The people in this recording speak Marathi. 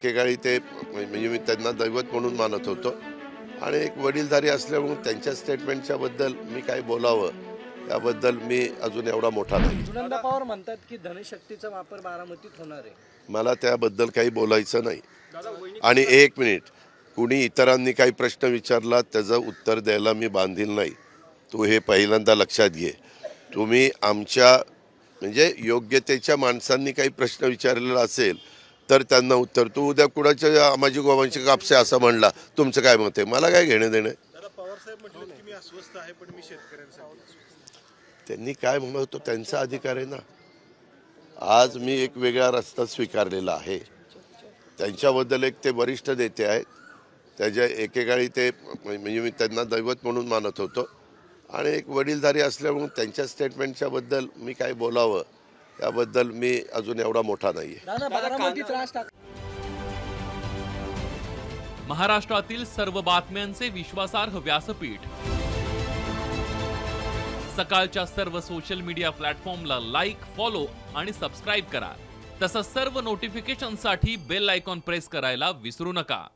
एकेकाळी ते म्हणजे मी त्यांना दैवत म्हणून मानत होतो आणि एक वडीलधारी असल्यामुळे त्यांच्या स्टेटमेंटच्या बद्दल मी काय बोलावं याबद्दल मी अजून एवढा मोठा नाही. सुनंदा पवार म्हणतात की धनशक्तीचा वापर बारामतीत होणार आहे. मला त्याबद्दल काही बोलायचं नाही. आणि एक मिनिट, कुणी इतरांनी काही प्रश्न विचारला त्याचं उत्तर द्यायला मी बांधील नाही. तू हे पहिल्यांदा लक्षात घे. तुम्ही आमच्या म्हणजे योग्यतेच्या माणसांनी काही प्रश्न विचारलेला असेल तर त्यांना उत्तर. तू उद्या कुणाच्या माझी गोवांची कापसे असं म्हणला, तुमचं काय मत आहे? मला काय घेणं देणं. त्यांनी काय म्हणतो त्यांचा अधिकार आहे ना. आज मी एक वेगळा रस्ता स्वीकारलेला आहे. त्यांच्याबद्दल एक ते वरिष्ठ नेते आहेत, त्याच्या एकेकाळी ते म्हणजे मी त्यांना दैवत म्हणून मानत होतो आणि एक वडीलधारी असल्यामुळे त्यांच्या स्टेटमेंटच्या बद्दल मी काय बोलावं याबद्दल मी अजून एवढा मोठा नाही आहे. महाराष्ट्रातील सर्व बातम्यांचे विश्वासार्ह व्यासपीठ, सकाळच्या सर्व सोशल मीडिया प्लॅटफॉर्मला लाईक, फॉलो आणि सबस्क्राईब करा. तसंच सर्व नोटिफिकेशनसाठी बेल आयकॉन प्रेस करायला विसरू नका.